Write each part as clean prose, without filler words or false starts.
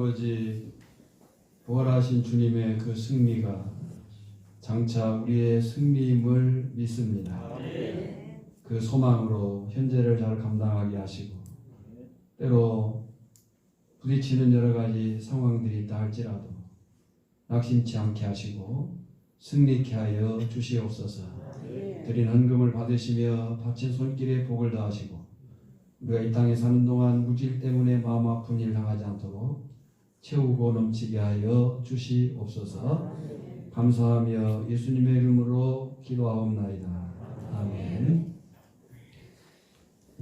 아버지, 부활하신 주님의 그 승리가 장차 우리의 승리임을 믿습니다. 그 소망으로 현재를 잘 감당하게 하시고, 때로 부딪히는 여러 가지 상황들이 있다 할지라도 낙심치 않게 하시고 승리케 하여 주시옵소서. 드린 헌금을 받으시며 바친 손길에 복을 더하시고, 우리가 이 땅에 사는 동안 물질 때문에 마음 아픈 일 당하지 않도록 채우고 넘치게 하여 주시옵소서. 감사하며 예수님의 이름으로 기도하옵나이다. 아멘.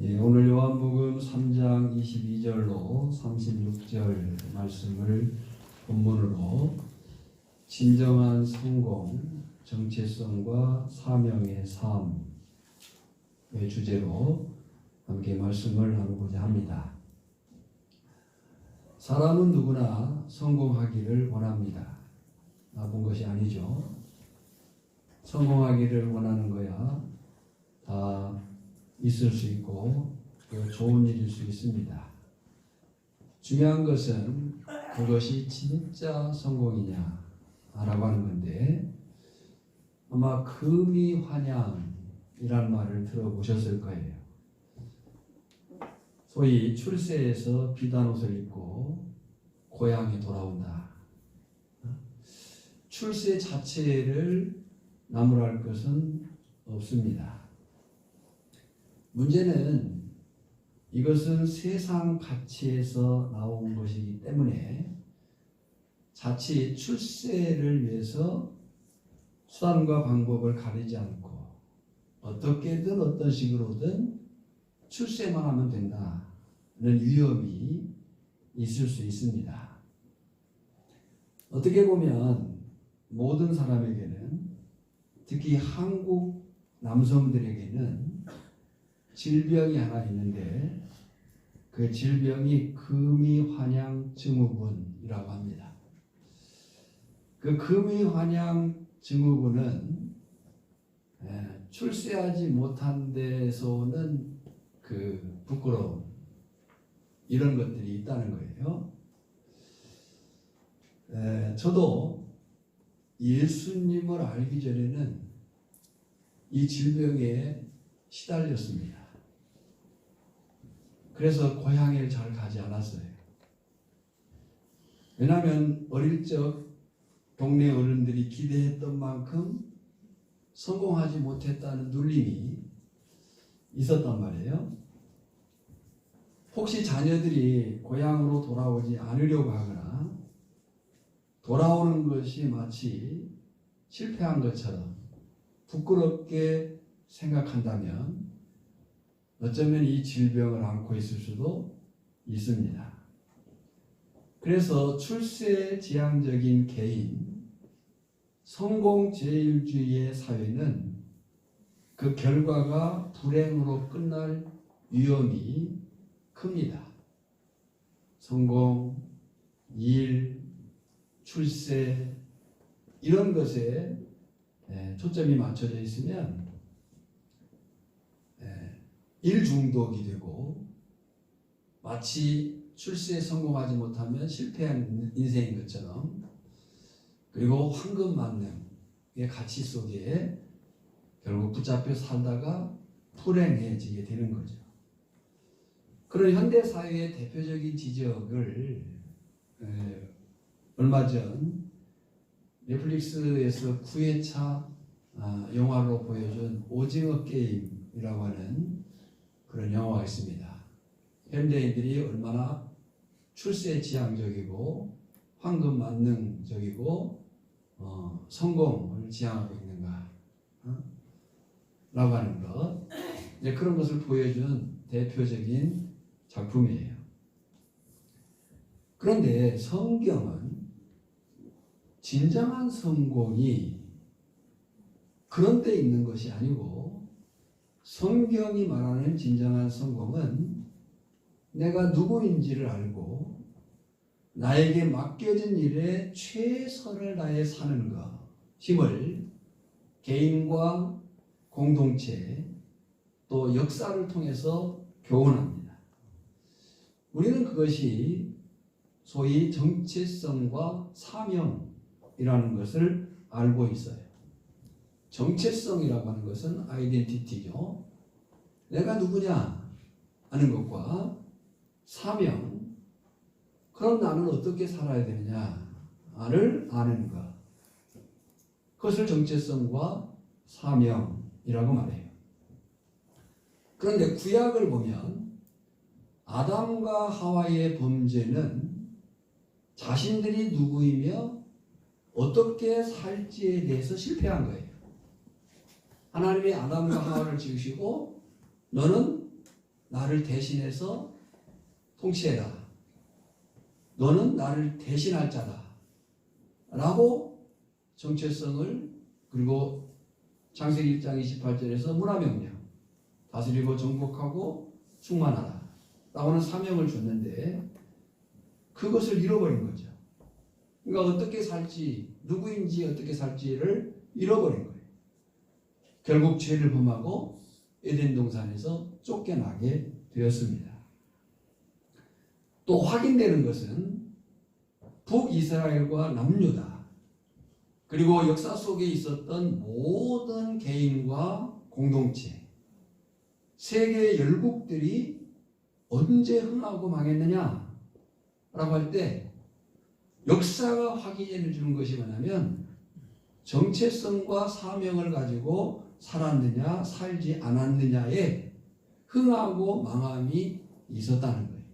예, 오늘 요한복음 3장 22절로 36절 말씀을 본문으로 진정한 성공, 정체성과 사명의 삶의 주제로 함께 말씀을 나누고자 합니다. 사람은 누구나 성공하기를 원합니다. 나쁜 것이 아니죠. 성공하기를 원하는 거야 다 있을 수 있고 또 좋은 일일 수 있습니다. 중요한 것은 그것이 진짜 성공이냐 라고 하는 건데, 아마 금이환양이란 말을 들어보셨을 거예요. 소위 출세해서 비단 옷을 입고 고향에 돌아온다. 출세 자체를 나무랄 것은 없습니다. 문제는 이것은 세상 가치에서 나온 것이기 때문에 자칫 출세를 위해서 수단과 방법을 가리지 않고 어떻게든 어떤 식으로든 출세만 하면 된다는 위험이 있을 수 있습니다. 어떻게 보면 모든 사람에게는, 특히 한국 남성들에게는 질병이 하나 있는데, 그 질병이 금이환양 증후군이라고 합니다. 그 금이환양 증후군은 출세하지 못한 데서는 그 부끄러움, 이런 것들이 있다는 거예요. 저도 예수님을 알기 전에는 이 질병에 시달렸습니다. 그래서 고향에 잘 가지 않았어요. 왜냐하면 어릴 적 동네 어른들이 기대했던 만큼 성공하지 못했다는 눌림이 있었단 말이에요. 혹시 자녀들이 고향으로 돌아오지 않으려고 하거나 돌아오는 것이 마치 실패한 것처럼 부끄럽게 생각한다면 어쩌면 이 질병을 앓고 있을 수도 있습니다. 그래서 출세지향적인 개인, 성공제일주의의 사회는 그 결과가 불행으로 끝날 위험이 큽니다. 성공, 일, 출세, 이런 것에 초점이 맞춰져 있으면 일 중독이 되고, 마치 출세에 성공하지 못하면 실패한 인생인 것처럼, 그리고 황금만능의 가치 속에 결국 붙잡혀 살다가 불행해지게 되는 거죠. 그런 현대사회의 대표적인 지적을 얼마 전 넷플릭스에서 9회차 영화로 보여준 오징어 게임이라고 하는 그런 영화가 있습니다. 현대인들이 얼마나 출세 지향적이고 황금만능적이고 성공을 지향하고 있는가 라고 하는 것, 그런 것을 보여준 대표적인 작품이에요. 그런데 성경은 진정한 성공이 그런 데 있는 것이 아니고, 성경이 말하는 진정한 성공은 내가 누구인지를 알고 나에게 맡겨진 일에 최선을 다해 사는 것임을 개인과 공동체 또 역사를 통해서 교훈합니다. 우리는 그것이 소위 정체성과 사명이라는 것을 알고 있어요. 정체성이라고 하는 것은 아이덴티티죠. 내가 누구냐 하는 것과 사명, 그럼 나는 어떻게 살아야 되느냐를 아는 것, 그것을 정체성과 사명이라고 말해요. 그런데 구약을 보면 아담과 하와의 범죄는 자신들이 누구이며 어떻게 살지에 대해서 실패한 거예요. 하나님이 아담과 하와를 지으시고 너는 나를 대신해서 통치해라. 너는 나를 대신할 자다. 라고 정체성을, 그리고 창세기 1장 28절에서 문화명령, 다스리고 정복하고 충만하라 라고는 사명을 줬는데 그것을 잃어버린 거죠. 그러니까 어떻게 살지, 누구인지 어떻게 살지를 잃어버린 거예요. 결국 죄를 범하고 에덴 동산에서 쫓겨나게 되었습니다. 또 확인되는 것은 북이스라엘과 남유다, 그리고 역사 속에 있었던 모든 개인과 공동체, 세계 열국들이 언제 흥하고 망했느냐 라고 할 때 역사가 확인해 주는 것이 뭐냐면 정체성과 사명을 가지고 살았느냐 살지 않았느냐에 흥하고 망함이 있었다는 거예요.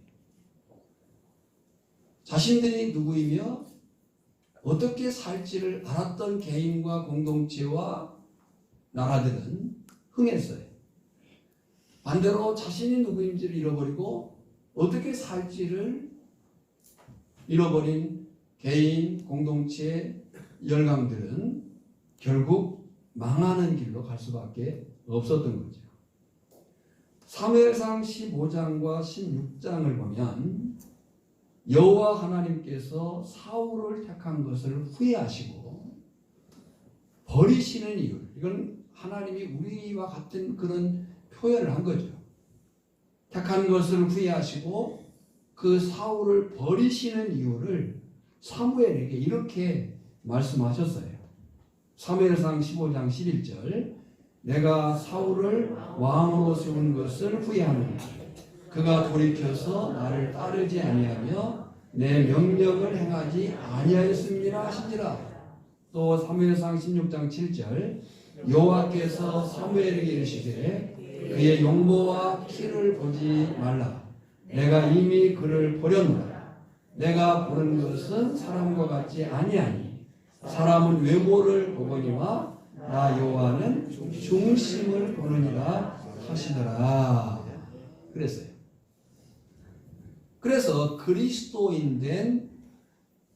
자신들이 누구이며 어떻게 살지를 알았던 개인과 공동체와 나라들은 흥했어요. 반대로 자신이 누구인지를 잃어버리고 어떻게 살지를 잃어버린 개인, 공동체, 열강들은 결국 망하는 길로 갈 수밖에 없었던 거죠. 사무엘상 15장과 16장을 보면 여호와 하나님께서 사울을 택한 것을 후회하시고 버리시는 이유, 이건 하나님이 우리와 같은 그런 표현을 한 거죠. 택한 것을 후회하시고 그 사울을 버리시는 이유를 사무엘에게 이렇게 말씀하셨어요. 사무엘상 15장 11절, 내가 사울을 왕으로 세운 것을 후회하노니 그가 돌이켜서 나를 따르지 아니하며 내 명령을 행하지 아니하였음이라 하시니라. 또 사무엘상 16장 7절, 여호와께서 사무엘에게 이르시되 그의 용모와 키를 보지 말라. 내가 이미 그를 버렸노라. 내가 보는 것은 사람과 같지 아니하니 사람은 외모를 보거니와 나 여호와는 중심을 보느니라 하시더라. 그랬어요. 그래서 그리스도인 된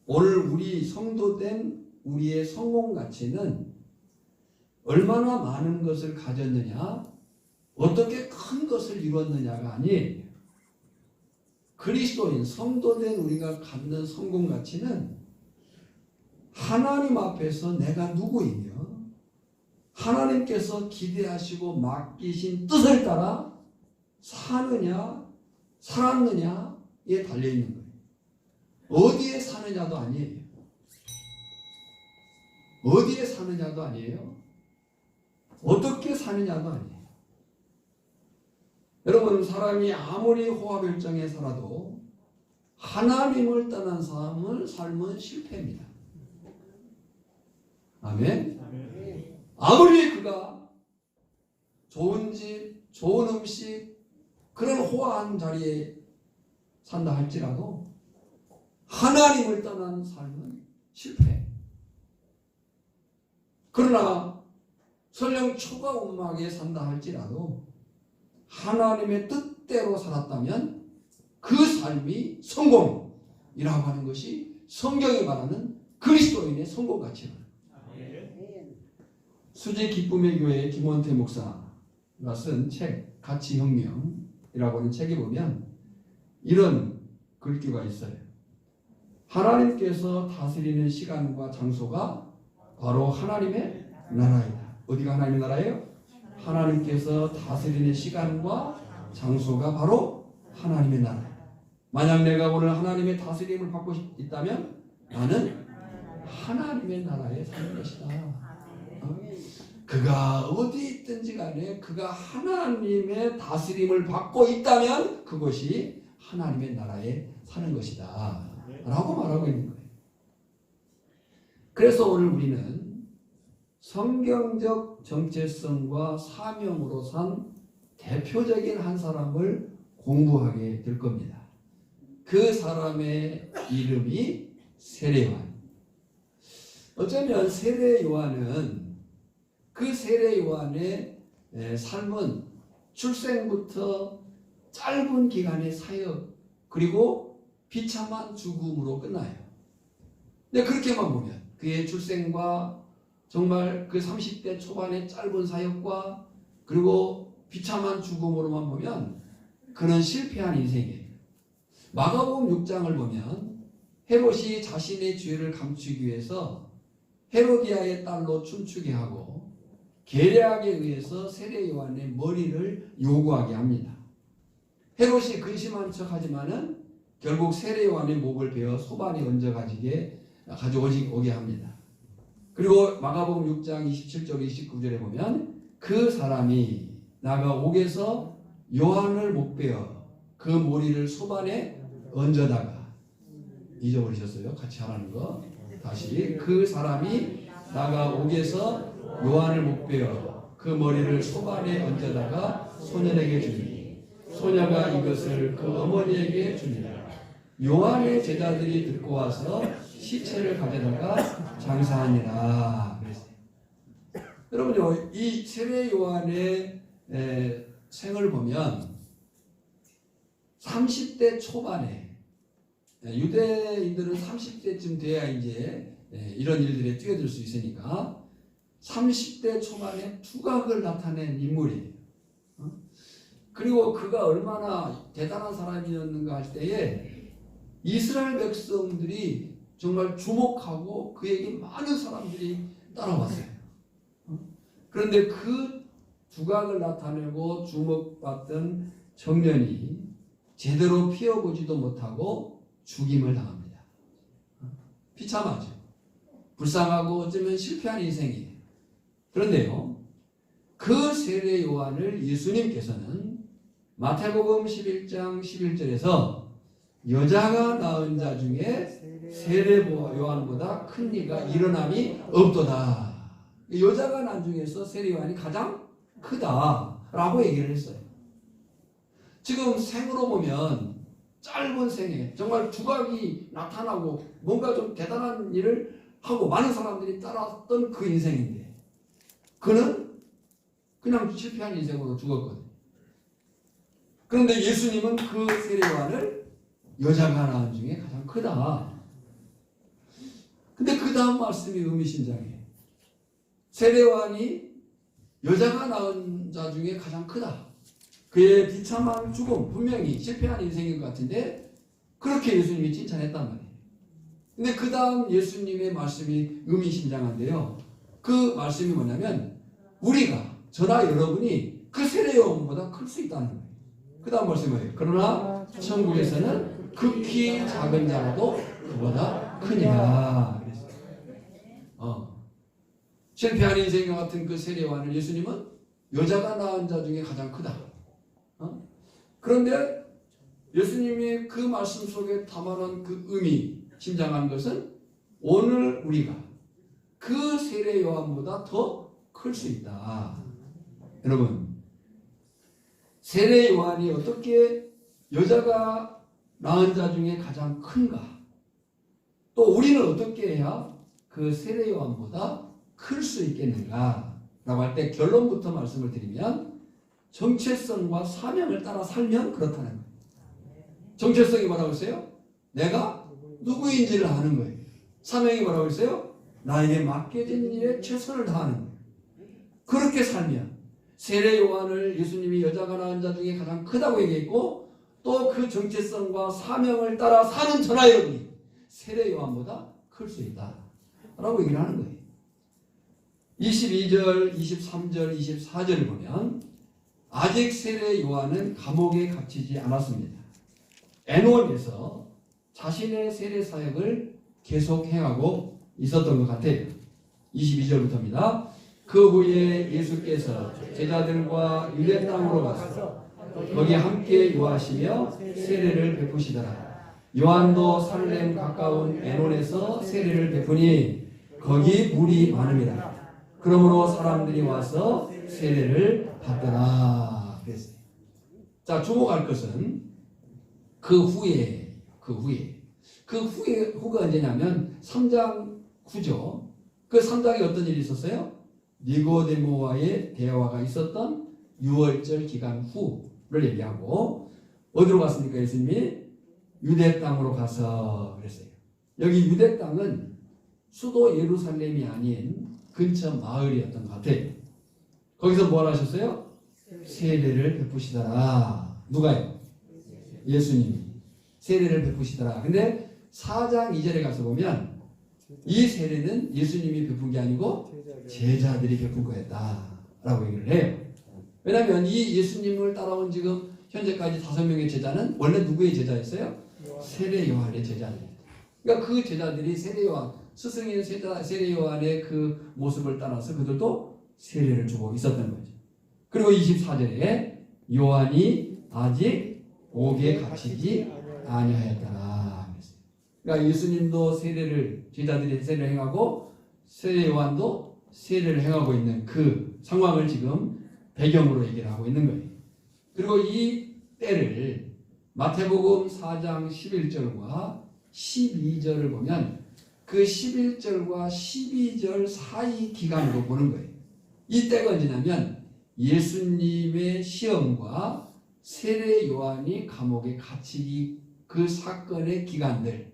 오늘 우리 성도된 우리의 성공 가치는 얼마나 많은 것을 가졌느냐, 어떻게 큰 것을 이뤘느냐가 아니에요. 그리스도인, 성도된 우리가 갖는 성공 가치는 하나님 앞에서 내가 누구이며 하나님께서 기대하시고 맡기신 뜻을 따라 사느냐 살았느냐에 달려있는 거예요. 어디에 사느냐도 아니에요. 어디에 사느냐도 아니에요. 어떻게 사느냐도 아니에요. 여러분, 사람이 아무리 호화별정에 살아도 하나님을 떠난 삶은 실패입니다. 아멘? 아무리 그가 좋은 집, 좋은 음식, 그런 호화한 자리에 산다 할지라도 하나님을 떠난 삶은 실패. 그러나 설령 초가운막에 산다 할지라도 하나님의 뜻대로 살았다면 그 삶이 성공이라고 하는 것이 성경이 말하는 그리스도인의 성공 가치입니다. 수지 기쁨의 교회 김원태 목사가 쓴 책 가치혁명이라고 하는 책에 보면 이런 글귀가 있어요. 하나님께서 다스리는 시간과 장소가 바로 하나님의 나라이다. 어디가 하나님의 나라예요? 하나님께서 다스리는 시간과 장소가 바로 하나님의 나라예요. 만약 내가 오늘 하나님의 다스림을 받고 있다면 나는 하나님의 나라에 사는 것이다. 그가 어디 있든지 간에 그가 하나님의 다스림을 받고 있다면 그것이 하나님의 나라에 사는 것이다 라고 말하고 있는 거예요. 그래서 오늘 우리는 성경적 정체성과 사명으로 산 대표적인 한 사람을 공부하게 될 겁니다. 그 사람의 이름이 세례 요한. 어쩌면 세례 요한은 그 세례 요한의 삶은 출생부터 짧은 기간의 사역 그리고 비참한 죽음으로 끝나요. 근데 그렇게만 보면 그의 출생과 정말 그 30대 초반의 짧은 사역과 그리고 비참한 죽음으로만 보면 그는 실패한 인생이에요. 마가복음 6장을 보면 헤롯이 자신의 죄를 감추기 위해서 헤로디아의 딸로 춤추게 하고 계략에 의해서 세례 요한의 머리를 요구하게 합니다. 헤롯이 근심한 척하지만은 결국 세례 요한의 목을 베어 소반에 얹어 가져오게 합니다. 그리고 마가복음 6장 27절 29절에 보면 그 사람이 나가 옥에서 요한을 목베어 그 머리를 소반에 얹어다가 잊어버리셨어요? 같이 하라는 거. 다시 그 사람이 나가 옥에서 요한을 목베어 그 머리를 소반에 얹어다가 소년에게 주니 소녀가 이것을 그 어머니에게 주니라. 요한의 제자들이 듣고 와서 시체를 가져다가 장사하니라. 그랬어요. 여러분요, 이 세례 요한의 생을 보면 30대 초반에 유대인들은 30대쯤 돼야 이제 이런 일들에 뛰어들 수 있으니까 30대 초반에 두각을 나타낸 인물이에요. 그리고 그가 얼마나 대단한 사람이었는가 할 때에 이스라엘 백성들이 정말 주목하고 그에게 많은 사람들이 따라왔어요. 그런데 그 두각을 나타내고 주목받던 청년이 제대로 피어보지도 못하고 죽임을 당합니다. 비참하죠. 불쌍하고 어쩌면 실패한 인생이에요. 그런데요, 그 세례 요한을 예수님께서는 마태복음 11장 11절에서 여자가 낳은 자 중에 세례 요한보다 큰 이가 일어남이 없도다. 여자가 낳은 중에서 세례 요한이 가장 크다라고 얘기를 했어요. 지금 생으로 보면 짧은 생에 정말 두각이 나타나고 뭔가 좀 대단한 일을 하고 많은 사람들이 따랐던 그 인생인데 그는 그냥 실패한 인생으로 죽었거든요. 그런데 예수님은 그 세례 요한을 여자가 낳은 중에 가장 크다. 근데 그 다음 말씀이 의미심장해요. 세례 요한이 여자가 낳은 자 중에 가장 크다. 그의 비참한 죽음, 분명히 실패한 인생인 것 같은데 그렇게 예수님이 칭찬했단 말이에요. 근데 그 다음 예수님의 말씀이 의미심장한데요. 그 말씀이 뭐냐면 우리가, 저나 여러분이 그 세례 요한보다 클 수 있다는 거예요. 그 다음 말씀이 뭐예요? 그러나 천국에서는 극히 작은 자라도 그보다 크니라. 그랬어요. 실패한 인생과 같은 그 세례 요한을 예수님은 여자가 낳은 자 중에 가장 크다. 그런데 예수님이 그 말씀 속에 담아놓은 그 의미, 심장한 것은 오늘 우리가 그 세례 요한보다 더 클 수 있다. 여러분, 세례 요한이 어떻게 여자가 낳은 자 중에 가장 큰가? 또 우리는 어떻게 해야 그 세례 요한보다 클 수 있겠는가? 라고 할 때 결론부터 말씀을 드리면 정체성과 사명을 따라 살면 그렇다는 거예요. 정체성이 뭐라고 했어요? 내가 누구인지를 아는 거예요. 사명이 뭐라고 했어요? 나에게 맡겨진 일에 최선을 다하는 거예요. 그렇게 살면 세례 요한을 예수님이 여자가 낳은 자 중에 가장 크다고 얘기했고 또 그 정체성과 사명을 따라 사는 저나 여러분이 세례 요한보다 클 수 있다 라고 얘기를 하는 거예요. 22절, 23절, 24절을 보면 아직 세례 요한은 감옥에 갇히지 않았습니다. 에논에서 자신의 세례 사역을 계속 행하고 있었던 것 같아요. 22절부터입니다. 그 후에 예수께서 제자들과 유대 땅으로 가서 거기 함께 유하시며 세례를 베푸시더라. 요한도 살렘 가까운 에논에서 세례를 베푸니 거기 물이 많음이라. 그러므로 사람들이 와서 세례를 받더라 그랬어요. 자, 주목할 것은 그 후가 언제냐면 3장 후죠. 그 3장에 어떤 일이 있었어요? 니고데모와의 대화가 있었던 6월절 기간 후를 얘기하고, 어디로 갔습니까? 예수님이 유대 땅으로 가서 그랬어요. 여기 유대 땅은 수도 예루살렘이 아닌 근처 마을이었던 것 같아요. 거기서 뭘 하셨어요? 세례를 베푸시더라. 누가요? 예수님이 세례를 베푸시더라. 근데 4장 2절에 가서 보면 이 세례는 예수님이 베푼 게 아니고 제자들이 베푼 거였다라고 얘기를 해요. 왜냐하면 이 예수님을 따라온 지금 현재까지 5명의 제자는 원래 누구의 제자였어요? 세례 요한의 제자입니다. 그러니까 그 제자들이 세례 요한, 스승인 세례 요한의 그 모습을 따라서 그들도 세례를 주고 있었던 거죠. 그리고 24절에 요한이 아직 옥에 갇히지 아니하였더라. 그러니까 예수님도 제자들이 세례를 행하고 세례 요한도 세례를 행하고 있는 그 상황을 지금 배경으로 얘기를 하고 있는 거예요. 그리고 이 때를 마태복음 4장 11절과 12절을 보면 그 11절과 12절 사이 기간으로 보는 거예요. 이 때가 언제냐면 예수님의 시험과 세례 요한이 감옥에 갇히기 그 사건의 기간들.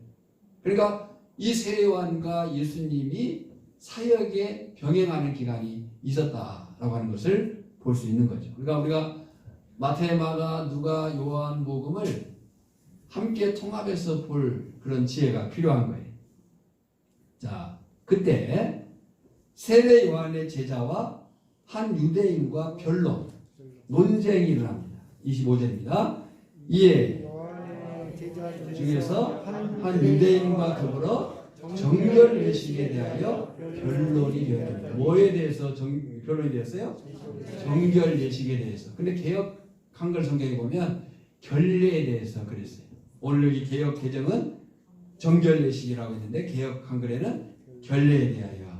그러니까 이 세례 요한과 예수님이 사역에 병행하는 기간이 있었다라고 하는 것을 볼 수 있는 거죠. 그러니까 우리가 마태, 마가, 누가, 요한, 복음을 함께 통합해서 볼 그런 지혜가 필요한 거예요. 자, 그때 세례 요한의 제자와 한 유대인과 변론, 논쟁이 일어납니다. 25절입니다. 이에 중에서 한 유대인과 더불어 정결 예식에 대하여 변론이 되었습니다. 뭐에 대해서 변론이 되었어요? 정결 예식에 대해서. 근데 개역 한글 성경에 보면 결례에 대해서 그랬어요. 오늘 여기 개역 개정은 정결 예식이라고 했는데 개역 한글에는 결례에 대하여.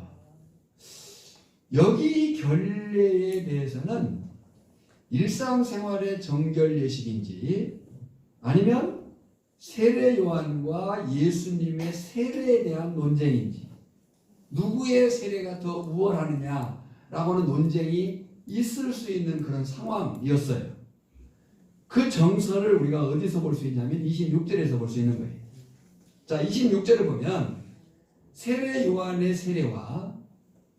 여기 결례에 대해서는 일상생활의 정결 예식인지 아니면 세례 요한과 예수님의 세례에 대한 논쟁인지, 누구의 세례가 더 우월하느냐라고 하는 논쟁이 있을 수 있는 그런 상황이었어요. 그 정서를 우리가 어디서 볼 수 있냐면 26절에서 볼 수 있는 거예요. 자, 26절을 보면 세례 요한의 세례와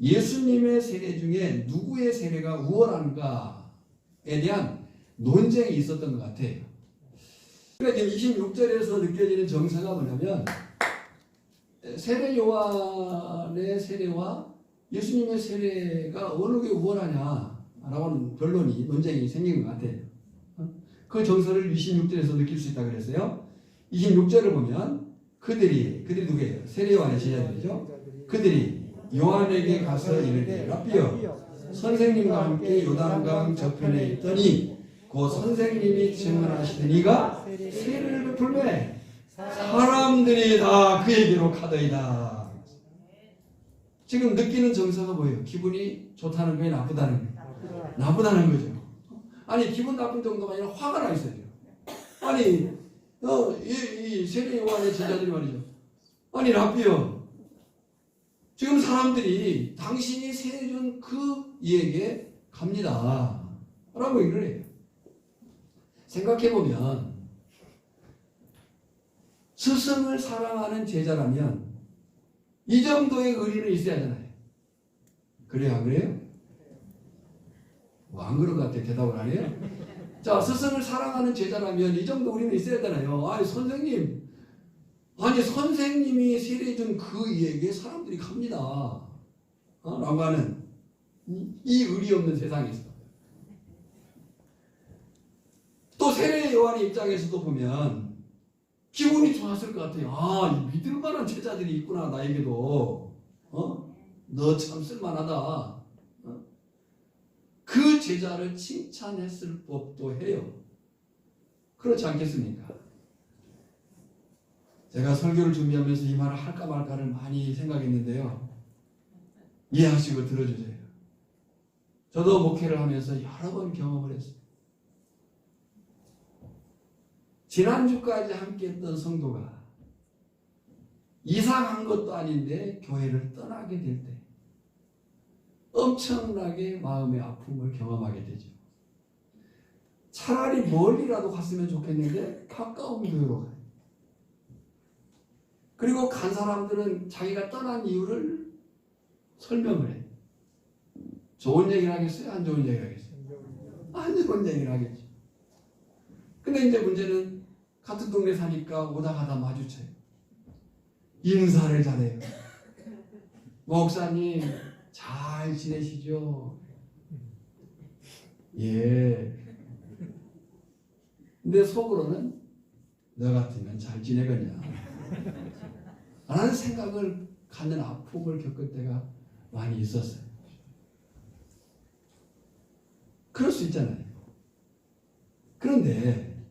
예수님의 세례 중에 누구의 세례가 우월한가에 대한 논쟁이 있었던 것 같아요. 그러니까 지금 26절에서 느껴지는 정서가 뭐냐면 세례 요한의 세례와 예수님의 세례가 어느 게 우월하냐라고 하는 변론이, 논쟁이 생긴 것 같아요. 그 정서를 26절에서 느낄 수 있다고 그랬어요. 26절을 보면 그들이 누구예요? 세례 요한의 제자들이죠. 그들이 요한에게 가서 이르되 라삐여, 선생님과 함께 요단강 저편에 있더니 그 선생님이 증언하시더니가 세례를 베풀매 사람들이 다 그에게로 가더이다. 지금 느끼는 정서가 뭐예요? 기분이 좋다는 거예요? 나쁘다는 거예요? 나쁘다는 거죠. 아니, 기분 나쁜 정도가 아니라 화가 나 있어요. 아니, 이 세례 요한의 제자들이 말이죠. 아니, 라삐여, 지금 사람들이 당신이 세례 준 그 이에게 갑니다 라고 얘기를 해요. 생각해보면 스승을 사랑하는 제자라면 이 정도의 의리는 있어야 하잖아요. 그래요, 안 그래요? 뭐 안 그런 것 같아요. 대답을 안 해요. 자, 스승을 사랑하는 제자라면 이 정도 의리는 있어야 하잖아요. 아니, 선생님이 세례 준 그 이에게 사람들이 갑니다 라고 하는 이 의리 없는 세상에서. 또 세례 요한의 입장에서도 보면 기분이 좋았을 것 같아요. 아, 믿을 만한 제자들이 있구나, 나에게도. 너 참 쓸만하다. 그 제자를 칭찬했을 법도 해요. 그렇지 않겠습니까? 제가 설교를 준비하면서 이 말을 할까 말까를 많이 생각했는데요. 이해하시고 들어주세요. 저도 목회를 하면서 여러 번 경험을 했어요. 지난주까지 함께 했던 성도가 이상한 것도 아닌데 교회를 떠나게 될 때 엄청나게 마음의 아픔을 경험하게 되죠. 차라리 멀리라도 갔으면 좋겠는데 가까운 교회로 가요. 그리고 간 사람들은 자기가 떠난 이유를 설명을 해요. 좋은 얘기를 하겠어요? 안 좋은 얘기를 하겠어요? 안 좋은 얘기를 하겠죠. 근데 이제 문제는 같은 동네 사니까 오다 가다 마주쳐요. 인사를 잘해요. 목사님 잘 지내시죠? 예. 근데 속으로는 너 같으면 잘 지내겠냐 라는 생각을 갖는 아픔을 겪을 때가 많이 있었어요. 그럴 수 있잖아요. 그런데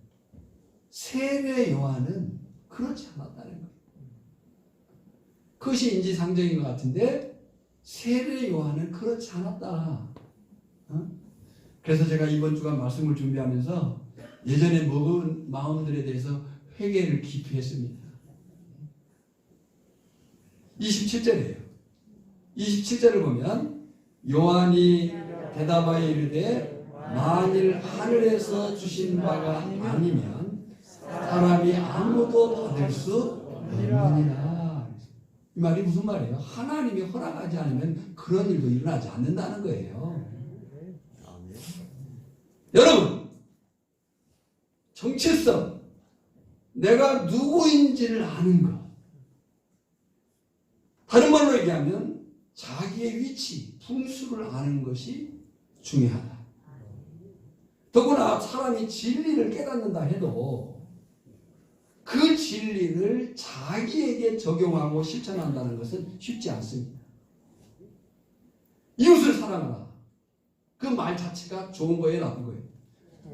세례 요한은 그렇지 않았다는 거예요. 그것이 인지상정인 것 같은데 세례 요한은 그렇지 않았다. 그래서 제가 이번 주간 말씀을 준비하면서 예전에 먹은 마음들에 대해서 회개를 깊이 했습니다. 27절이에요. 27절을 보면 요한이 대답하여 이르되 만일 하늘에서 주신 바가 아니면 사람이 아무도 받을 수 없느니라. 이 말이 무슨 말이에요? 하나님이 허락하지 않으면 그런 일도 일어나지 않는다는 거예요. 여러분, 정체성, 내가 누구인지를 아는 것. 다른 말로 얘기하면 자기의 위치, 풍수를 아는 것이 중요하다. 더구나 사람이 진리를 깨닫는다 해도 그 진리를 자기에게 적용하고 실천한다는 것은 쉽지 않습니다. 이웃을 사랑하라. 그 말 자체가 좋은 거예요, 나쁜 거예요?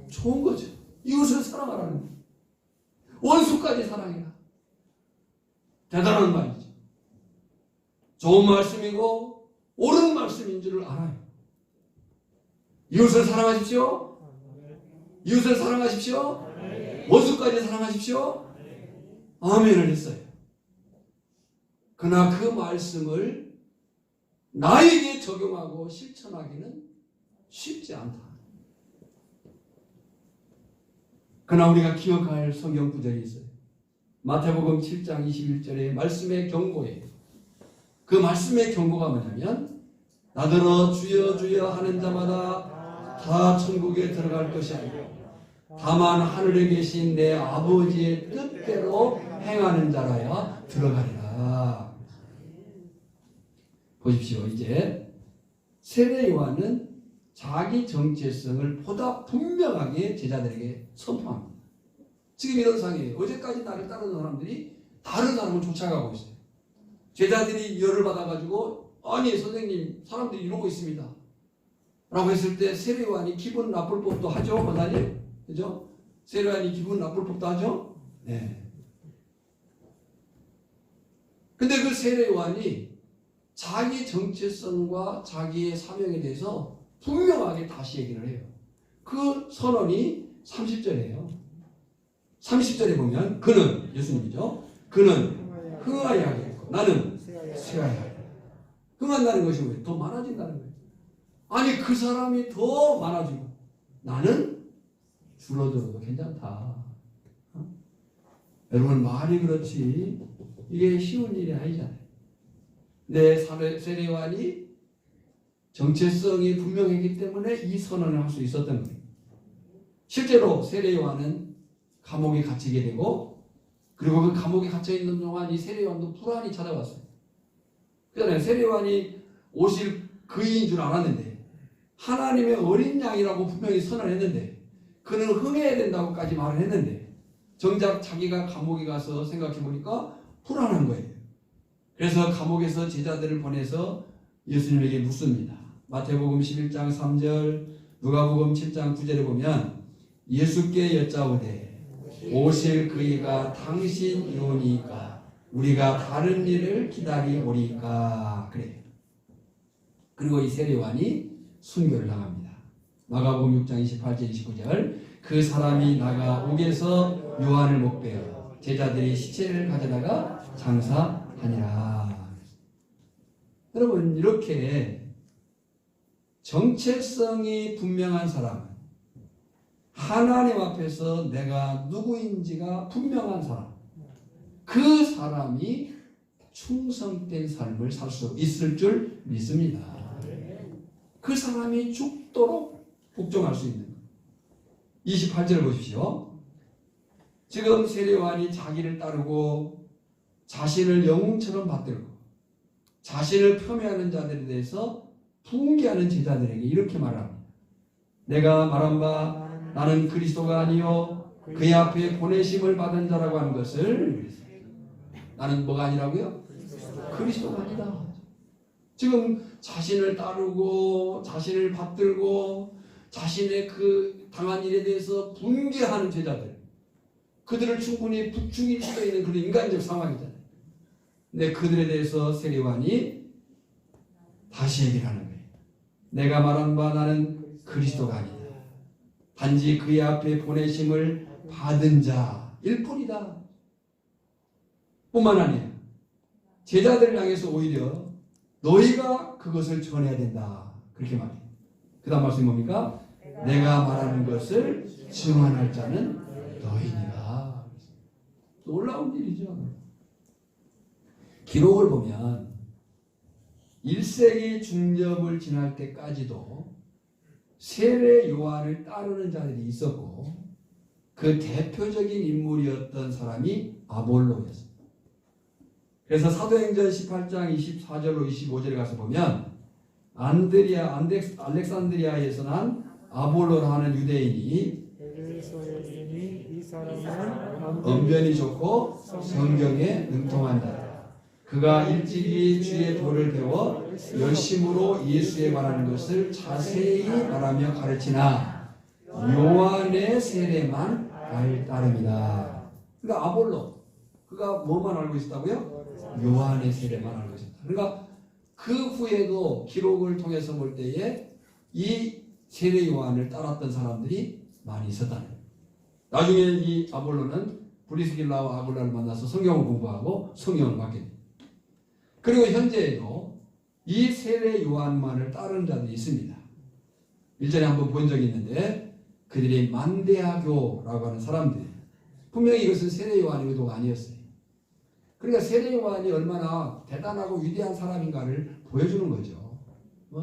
좋은 거죠. 이웃을 사랑하라는 거예요. 원수까지 사랑해라. 대단한 말이죠. 좋은 말씀이고 옳은 말씀인 줄을 알아요. 이웃을 사랑하십시오. 이웃을 사랑하십시오. 원수까지 사랑하십시오. 아멘을 했어요. 그러나 그 말씀을 나에게 적용하고 실천하기는 쉽지 않다. 그러나 우리가 기억할 성경 구절이 있어요. 마태복음 7장 21절의 말씀의 경고예요. 그 말씀의 경고가 뭐냐면 나더러 주여 주여 하는 자마다 다 천국에 들어갈 것이 아니고 다만 하늘에 계신 내 아버지의 뜻대로 행하는 자라야 들어가리라. 보십시오. 이제 세례 요한은 자기 정체성을 보다 분명하게 제자들에게 선포합니다. 지금 이런 상황이에요. 어제까지 나를 따르는 사람들이 다른 사람을 쫓아가고 있어요. 제자들이 열을 받아가지고 아니 선생님 사람들이 이러고 있습니다 라고 했을 때 세례 요한이 기분 나쁠 법도 하죠. 권사님, 그죠? 세례 요한이 기분 나쁠 법도 하죠. 네. 근데 그 세례 요한이 자기 정체성과 자기의 사명에 대해서 분명하게 다시 얘기를 해요. 그 선언이 30절이에요. 30절에 보면 그는, 예수님이죠. 그는 흥하여야 하겠고 나는 쇠하여야 하겠다. 흥한다는 것이 뭐예요? 더 많아진다는 거예요. 아니 그 사람이 더 많아지고 나는 줄어들어도 괜찮다. 여러분 말이 그렇지 이게 쉬운 일이 아니잖아요. 내 세례 요한이 정체성이 분명했기 때문에 이 선언을 할 수 있었던 거예요. 실제로 세례 요한은 감옥에 갇히게 되고 그리고 그 감옥에 갇혀있는 동안 이 세례 요한도 불안이 찾아왔어요. 그잖아요. 세례 요한이 오실 그이인 줄 알았는데 하나님의 어린 양이라고 분명히 선언했는데 그는 흥해야 된다고까지 말을 했는데 정작 자기가 감옥에 가서 생각해 보니까 불안한 거예요. 그래서 감옥에서 제자들을 보내서 예수님에게 묻습니다. 마태복음 11장 3절, 누가복음 7장 9절에 보면 예수께 여짜오되 오실 그이가 당신이오니까 우리가 다른 일을 기다리오리까 그래요. 그리고 이 세례요한이 순교를 당합니다. 마가복음 6장 28절 29절 그 사람이 나가 옥에서 요한을 목베어 제자들이 시체를 가져다가 장사하니라. 여러분 이렇게 정체성이 분명한 사람은 하나님 앞에서 내가 누구인지가 분명한 사람, 그 사람이 충성된 삶을 살 수 있을 줄 믿습니다. 그 사람이 죽도록 복종할 수 있는 것. 28절 보십시오. 지금 세례요한이 자기를 따르고 자신을 영웅처럼 받들고 자신을 폄훼하는 자들에 대해서 분개하는 제자들에게 이렇게 말합니다. 내가 말한 바 나는 그리스도가 아니요 그의 앞에 보내심을 받은 자라고 하는 것을 나는 뭐가 아니라고요? 그리스도가 아니다. 지금 자신을 따르고 자신을 받들고 자신의 그 당한 일에 대해서 분개하는 제자들, 그들을 충분히 죽일 수도 있는 그런 인간적 상황이잖아요. 근데 그들에 대해서 세례요한이 다시 얘기를 하는 거예요. 내가 말한 바 나는 그리스도가 아니다. 단지 그의 앞에 보내심을 받은 자일 뿐이다. 뿐만 아니라 제자들을 향해서 오히려 너희가 그것을 전해야 된다. 그렇게 말해요. 그 다음 말씀이 뭡니까? 내가 말하는 것을 증언할 자는 너희니라. 놀라운 일이죠. 기록을 보면 1세기 중접을 지날 때까지도 세례 요한을 따르는 자들이 있었고 그 대표적인 인물이었던 사람이 아볼로였습니다. 그래서 사도행전 18장 24절로 25절에 가서 보면 알렉산드리아에서 난 아볼로라 하는 유대인이 언변이 좋고 성경에 능통한 자다. 그가 일찍이 주의 도를 배워 열심으로 예수에 관한 것을 자세히 말하며 가르치나 요한의 세례만 따릅니다. 그러니까 아볼로, 그가 뭐만 알고 있었다고요? 요한의 세례만 알고 있었다. 그러니까 그 후에도 기록을 통해서 볼 때에 이 세례 요한을 따랐던 사람들이 많이 있었다는 거예요. 나중에 이 아볼로는 브리스길라와 아굴라를 만나서 성경을 공부하고 성령을 받게 됩니다. 그리고 현재에도 이 세례 요한만을 따르는 자들이 있습니다. 일전에 한번 본 적이 있는데 그들이 만대하교라고 하는 사람들이에요. 분명히 이것은 세례 요한의 의도가 아니었어요. 그러니까 세례 요한이 얼마나 대단하고 위대한 사람인가를 보여주는 거죠.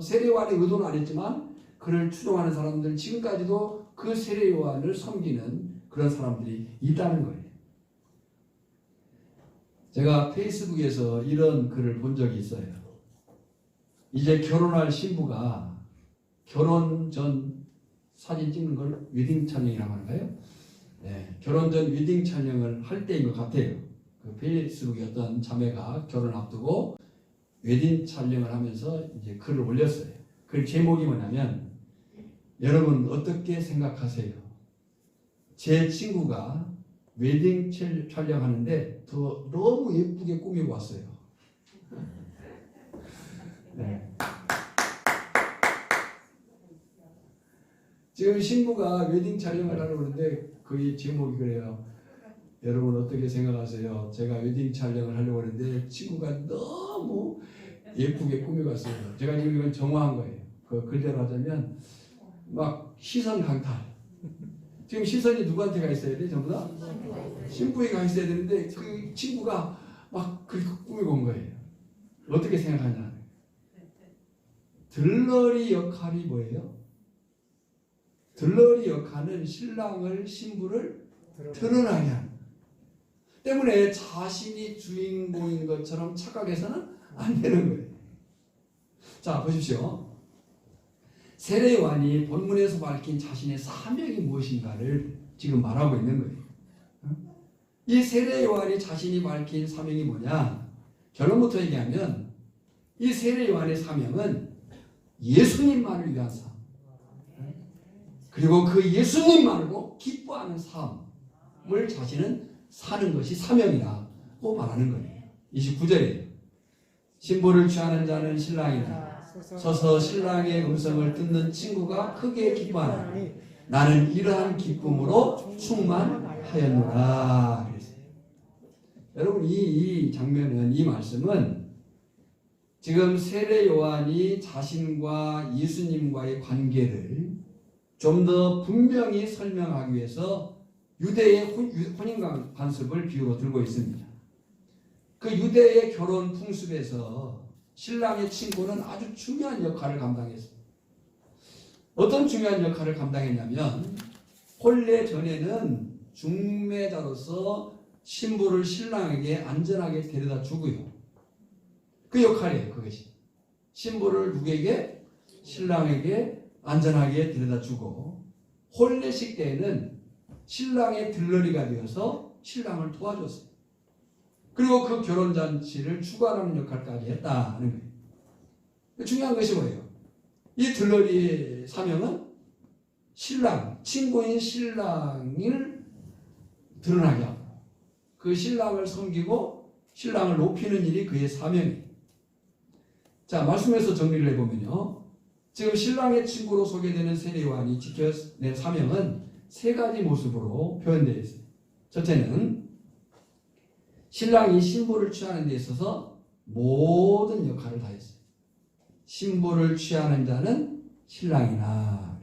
세례 요한의 의도는 아니었지만 그를 추종하는 사람들, 지금까지도 그 세례 요한을 섬기는 그런 사람들이 있다는 거예요. 제가 페이스북에서 이런 글을 본 적이 있어요. 이제 결혼할 신부가 결혼 전 사진 찍는 걸 웨딩 촬영이라고 하는가요? 네, 결혼 전 웨딩 촬영을 할 때인 것 같아요. 그 페이스북에 어떤 자매가 결혼 앞두고 웨딩 촬영을 하면서 이제 글을 올렸어요. 그 제목이 뭐냐면, 여러분 어떻게 생각하세요? 제 친구가 웨딩 촬영하는데 너무 예쁘게 꾸미고 왔어요. 네. 지금 신부가 웨딩 촬영을 하려고 하는데 그 제목이 그래요. 여러분 어떻게 생각하세요? 제가 웨딩 촬영을 하려고 하는데 친구가 너무 예쁘게 꾸미고 왔어요. 제가 지금 이건 정화한 거예요. 그 글대로 하자면 막 시선 강탈. 지금 시선이 누구한테 가 있어야 돼? 전부 다? 신부에 가 있어야 되는데 그 친구가 막 그렇게 꾸미고 온 거예요. 어떻게 생각하냐? 들러리 역할이 뭐예요? 들러리 역할은 신랑을, 신부를 드러나게 하는 거예요. 때문에 자신이 주인공인 것처럼 착각해서는 안 되는 거예요. 자, 보십시오. 세례 요한이 본문에서 밝힌 자신의 사명이 무엇인가를 지금 말하고 있는 거예요. 이 세례 요한이 자신이 밝힌 사명이 뭐냐? 결론부터 얘기하면 이 세례 요한의 사명은 예수님만을 위한 삶, 그리고 그 예수님만으로 기뻐하는 삶을 자신은 사는 것이 사명이라고 말하는 거예요. 29절에 신부를 취하는 자는 신랑이다. 서서 신랑의 음성을 듣는 친구가 크게 기뻐하노니 나는 이러한 기쁨으로 충만하였노라. 그랬어요. 여러분 이 장면은, 이 말씀은 지금 세례 요한이 자신과 예수님과의 관계를 좀 더 분명히 설명하기 위해서 유대의 혼인 관습을 비유로 들고 있습니다. 그 유대의 결혼 풍습에서 신랑의 친구는 아주 중요한 역할을 감당했어요. 어떤 중요한 역할을 감당했냐면 혼례 전에는 중매자로서 신부를 신랑에게 안전하게 데려다 주고요. 그 역할이에요. 그것이. 신부를 누구에게? 신랑에게 안전하게 데려다 주고, 혼례식 때에는 신랑의 들러리가 되어서 신랑을 도와줬어요. 그리고 그 결혼잔치를 주관하는 역할까지 했다는 거예요. 중요한 것이 뭐예요? 이 들러리의 사명은 신랑, 친구인 신랑을 드러나게 하고 그 신랑을 섬기고 신랑을 높이는 일이 그의 사명이에요. 자, 말씀에서 정리를 해보면요. 지금 신랑의 친구로 소개되는 세례 요한이 지켜낸 사명은 세 가지 모습으로 표현되어 있어요. 첫째는 신랑이 신부를 취하는 데 있어서 모든 역할을 다 했어요. 신부를 취하는 자는 신랑이나.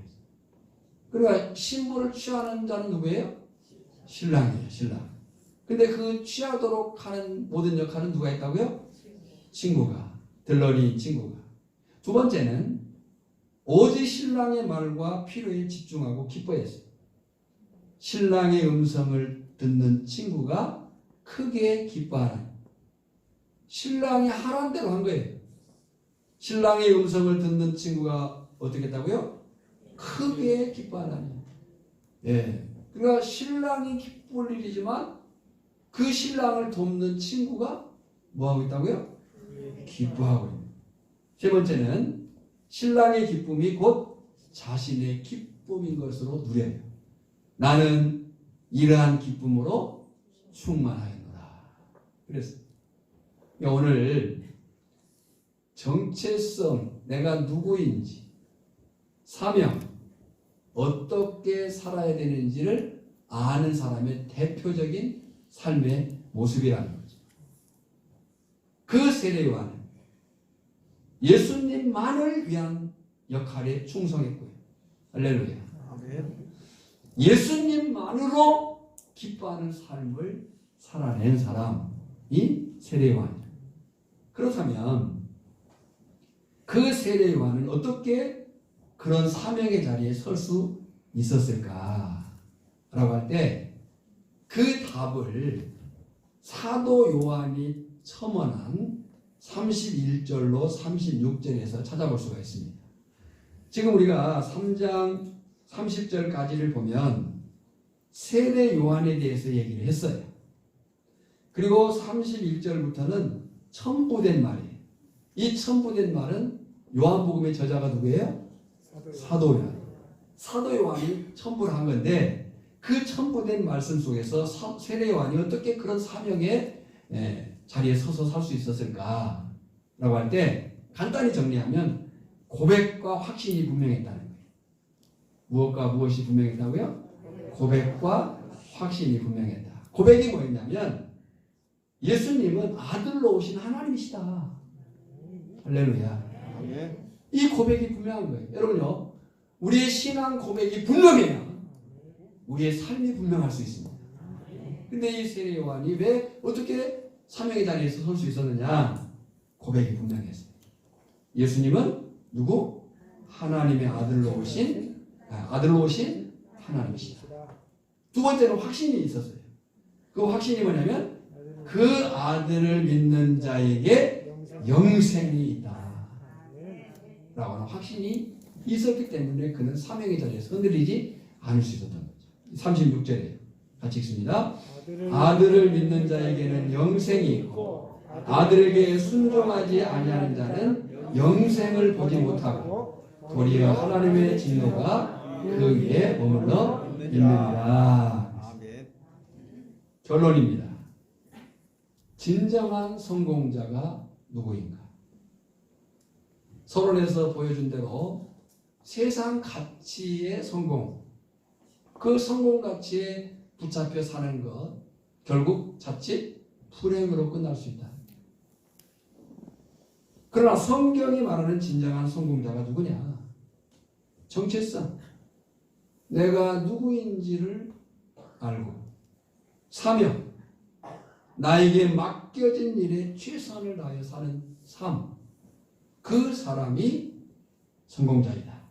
그러니까 신부를 취하는 자는 누구예요? 신랑이에요. 신랑. 근데 그 취하도록 하는 모든 역할은 누가 했다고요? 친구가. 들러리 친구가. 두 번째는 오직 신랑의 말과 필요에 집중하고 기뻐했어요. 신랑의 음성을 듣는 친구가 크게 기뻐하는. 신랑이 하라는 대로 한 거예요. 신랑의 음성을 듣는 친구가 어떻게 했다고요? 크게 기뻐하다니. 예. 그러니까 신랑이 기쁠 일이지만 그 신랑을 돕는 친구가 뭐하고 있다고요? 기뻐하고 있는. 세 번째는 신랑의 기쁨이 곧 자신의 기쁨인 것으로 누려요. 나는 이러한 기쁨으로 충만하였노라. 그래서 오늘 정체성, 내가 누구인지, 사명, 어떻게 살아야 되는지를 아는 사람의 대표적인 삶의 모습이라는 거죠. 그 세례 요한은 예수님만을 위한 역할에 충성했고요. 할렐루야. 예수님만으로 기뻐하는 삶을 살아낸 사람이 세례 요한이에요. 그렇다면 그 세례 요한은 어떻게 그런 사명의 자리에 설 수 있었을까? 라고 할 때 그 답을 사도 요한이 첨언한 31절로 36절에서 찾아볼 수가 있습니다. 지금 우리가 3장 30절까지를 보면 세례 요한에 대해서 얘기를 했어요. 그리고 31절부터는 첨부된 말이에요. 이 첨부된 말은 요한복음의 저자가 누구예요? 사도 요한. 사도 요한이 첨부를 한 건데 그 첨부된 말씀 속에서 세례 요한이 어떻게 그런 사명의 자리에 서서 살 수 있었을까? 라고 할 때 간단히 정리하면 고백과 확신이 분명했다는 거예요. 무엇과 무엇이 분명했다고요? 고백과 확신이 분명했다. 고백이 뭐였냐면 예수님은 아들로 오신 하나님이시다. 할렐루야. 이 고백이 분명한 거예요. 여러분요, 우리의 신앙 고백이 분명해야 우리의 삶이 분명할 수 있습니다. 근데 이 세례 요한이 왜 어떻게 사명의 자리에서 설 수 있었느냐? 고백이 분명했어요. 예수님은 누구? 하나님의 아들로 오신 하나님이시다. 두 번째는 확신이 있었어요. 그 확신이 뭐냐면 그 아들을 믿는 자에게 영생이 있다. 라고 하는 확신이 있었기 때문에 그는 사명의 자리에서 흔들리지 않을 수 있었던 거죠. 36절에 같이 읽습니다. 아들을 믿는 자에게는 영생이 있고 아들에게 순종하지 아니하는 자는 영생을 보지 못하고 도리어 하나님의 진노가 그 위에 머물러 있느니라. 결론입니다. 진정한 성공자가 누구인가? 서론에서 보여준 대로 세상 가치의 성공, 그 성공 가치에 붙잡혀 사는 것, 결국 자칫 불행으로 끝날 수 있다. 그러나 성경이 말하는 진정한 성공자가 누구냐? 정체성, 내가 누구인지를 알고, 사명, 나에게 맡겨진 일에 최선을 다하여 사는 삶, 그 사람이 성공자이다.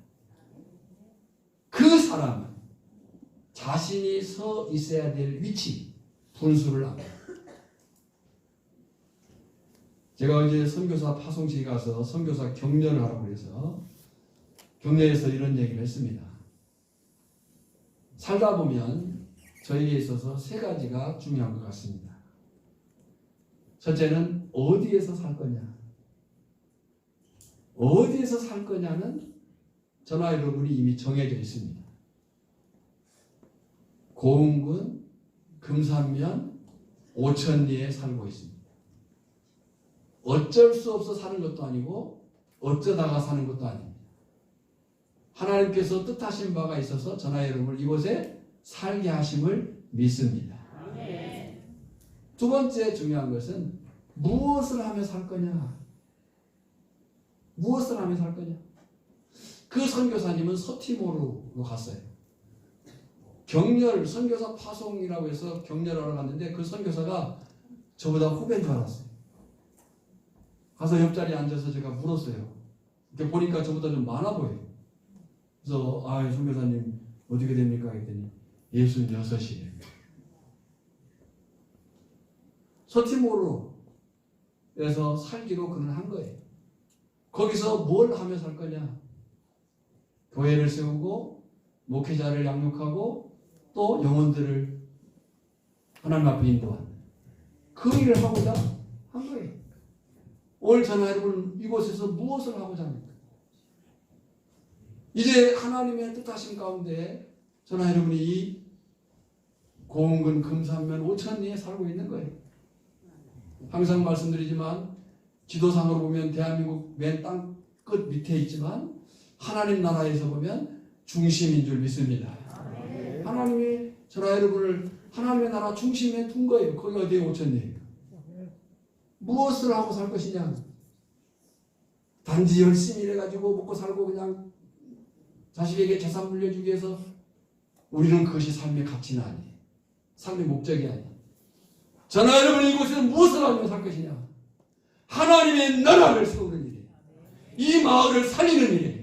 그 사람은 자신이 서 있어야 될 위치, 분수를 압니다. 제가 어제 선교사 파송식에 가서 선교사 격려를 하라고 해서 격려에서 이런 얘기를 했습니다. 살다 보면 저에게 있어서 세 가지가 중요한 것 같습니다. 첫째는 어디에서 살 거냐. 어디에서 살 거냐는 저나 여러분이 이미 정해져 있습니다. 고흥군 금산면 오천리에 살고 있습니다. 어쩔 수 없어 사는 것도 아니고 어쩌다가 사는 것도 아닙니다. 하나님께서 뜻하신 바가 있어서 저나 여러분을 이곳에 살게 하심을 믿습니다. 두 번째 중요한 것은 무엇을 하며 살 거냐. 무엇을 하며 살 거냐. 그 선교사님은 서티모르로 갔어요. 격렬, 선교사 파송이라고 해서 격렬하러 갔는데 그 선교사가 저보다 후배인 줄 알았어요. 가서 옆자리에 앉아서 제가 물었어요. 이렇게 보니까 저보다 좀 많아 보여요. 그래서 선교사님 어떻게 됩니까? 했더니 66이에요. 서티모르에서 살기로 그는 한 거예요. 거기서 뭘 하며 살 거냐? 교회를 세우고 목회자를 양육하고 또 영혼들을 하나님 앞에 인도하는 그 일을 하고자 한 거예요. 오늘 저는 여러분 이곳에서 무엇을 하고자 합니까? 이제 하나님의 뜻하심 가운데 저는 여러분이 이 고흥군 금산면 오천리에 살고 있는 거예요. 항상 말씀드리지만 지도상으로 보면 대한민국 맨 땅 끝 밑에 있지만 하나님 나라에서 보면 중심인 줄 믿습니다. 하나님이 저나 여러분을 하나님의 나라 중심에 둔 거예요. 거기 어디에 오천리예요. 무엇을 하고 살 것이냐. 단지 열심히 일해가지고 먹고 살고 그냥 자식에게 재산 물려주기 위해서 우리는 그것이 삶의 가치는 아니에요. 삶의 목적이 아니에요. 저나 여러분이 이곳에서 무엇을 하며 살 것이냐. 하나님의 나라를 세우는 일이에요. 이 마을을 살리는 일이에요.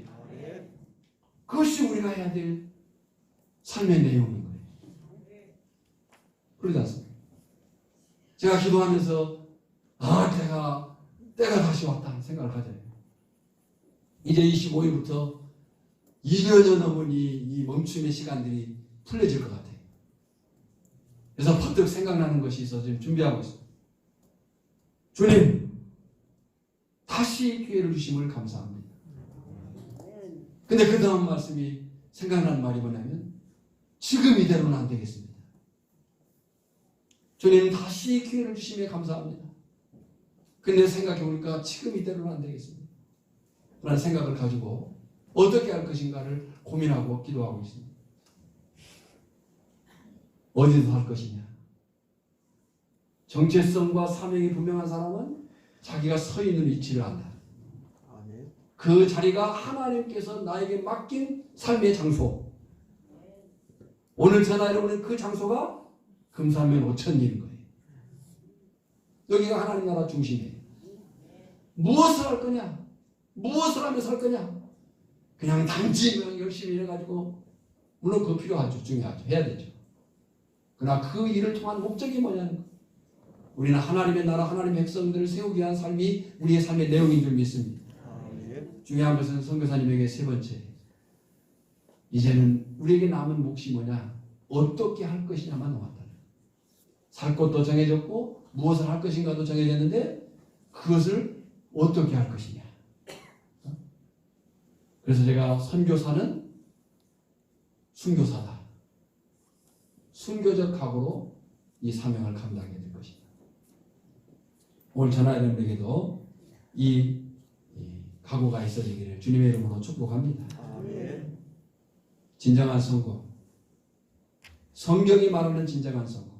그것이 우리가 해야 될 삶의 내용인 거예요. 그러지 않습니까? 제가 기도하면서 때가 다시 왔다는 생각을 가져요. 이제 25일부터 2년여 넘은 이 멈춤의 시간들이 풀려질 것 같아요. 그래서 퍼뜩 생각나는 것이 있어서 지금 준비하고 있어요. 주님, 다시 기회를 주심을 감사합니다. 근데 그 다음 말씀이 생각나는 말이 뭐냐면 지금 이대로는 안 되겠습니다. 주님, 다시 기회를 주심에 감사합니다. 근데 생각해보니까 지금 이대로는 안 되겠습니다. 라는 생각을 가지고 어떻게 할 것인가를 고민하고 기도하고 있습니다. 어디서 할 것이냐. 정체성과 사명이 분명한 사람은 자기가 서 있는 위치를 안다. 그 자리가 하나님께서 나에게 맡긴 삶의 장소. 오늘 저나 여러분은 그 장소가 금산면 오천리인 거예요. 여기가 하나님 나라 중심이에요. 무엇을 할 거냐? 무엇을 하며 살 거냐? 그냥 단지 열심히 일해가지고 물론 그거 필요하죠. 중요하죠. 해야 되죠. 그러나 그 일을 통한 목적이 뭐냐는 거. 우리는 하나님의 나라, 하나님의 백성들을 세우기 위한 삶이 우리의 삶의 내용인 줄 믿습니다. 중요한 것은 선교사님에게 세 번째. 이제는 우리에게 남은 몫이 뭐냐? 어떻게 할 것이냐만 남았다. 살 곳도 정해졌고 무엇을 할 것인가도 정해졌는데 그것을 어떻게 할 것이냐. 그래서 제가 선교사는 순교사다. 순교적 각오로 이 사명을 감당하게 될 것이다. 오늘 전하 여러분에게도 이 각오가 있어지기를 주님의 이름으로 축복합니다. 아멘. 진정한 선거, 성경이 말하는 진정한 선거,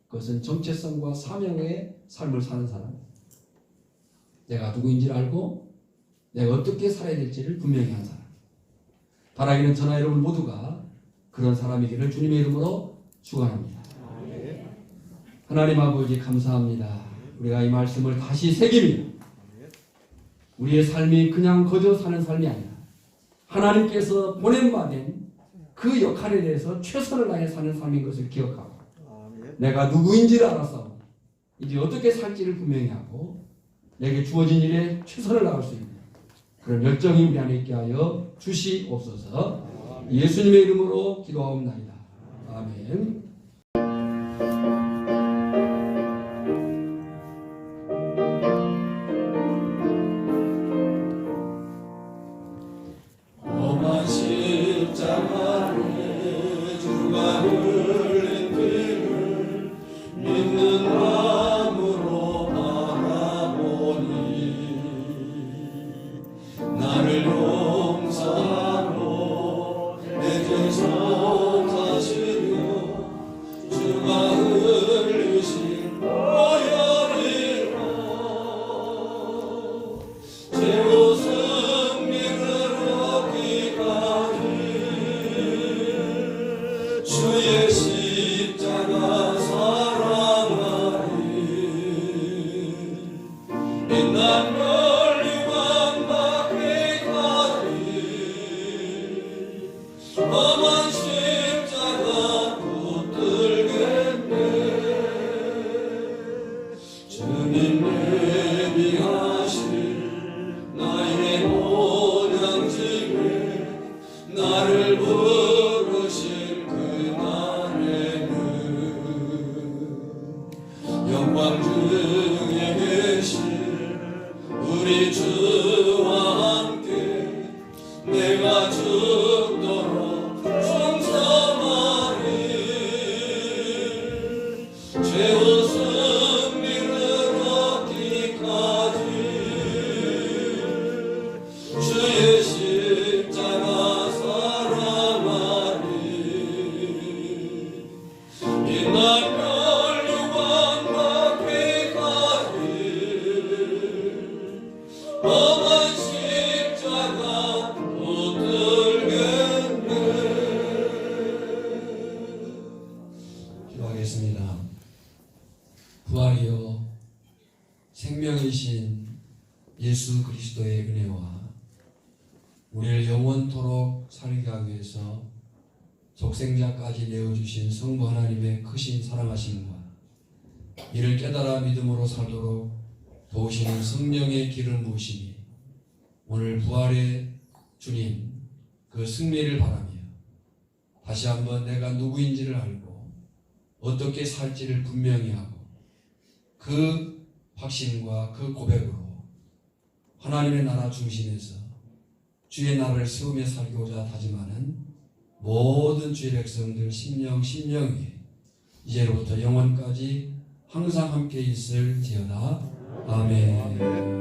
그것은 정체성과 사명의 삶을 사는 사람, 내가 누구인지를 알고 내가 어떻게 살아야 될지를 분명히 한 사람, 바라기는 전하 여러분 모두가 그런 사람이기를 주님의 이름으로 축원합니다. 아멘. 하나님 아버지 감사합니다. 우리가 이 말씀을 다시 새기며 우리의 삶이 그냥 거저 사는 삶이 아니라 하나님께서 보냄받은 그 역할에 대해서 최선을 다해 사는 삶인 것을 기억하고 아멘. 내가 누구인지를 알아서 이제 어떻게 살지를 분명히 하고 내게 주어진 일에 최선을 다할 수 있는 그런 열정이 우리 안에 있게 하여 주시옵소서. 예수님의 이름으로 기도하옵나이다. 아멘. 험한 십자가를 주가 흘린 피를 믿는 마음으로 바라보니 나를 용서하고 내 죄 속하시며 주가 흘리신 보혈이로 죄로 승리를 얻기까지 주의 십자가 사랑하리 빛난 멸류관 받기까지 험한 십자가 붙들겠네. 주님 예비하실 나의 본향집에 나를 부르신 그날에는 영광 중에 계실 우리 주와 함께 내가 죽도록 충성하리. 죄와 승리를 얻기까지 주의 십자가 사랑하리. 빛난 멸류관 받기까지 험한 십자가 붙들겠네. 기도하겠습니다. 부활이요 생명이신 예수 그리스도의 은혜와 우리를 영원토록 살게 하기 위해서 독생자까지 내어주신 성부 하나님의 크신 사랑하심과 이를 깨달아 믿음으로 살도록 도우시는 성령의 기름 부으심이 오늘 부활의 주님 그 승리를 바라며 다시 한번 내가 누구인지를 알고 어떻게 살지를 분명히 하고 그 확신과 그 고백으로 하나님의 나라 중심에서 주의 나라를 세우며 살고자 다짐하는 모든 주의 백성들 심령 위에 이제로부터 영원까지 항상 함께 있을지어다. 아멘.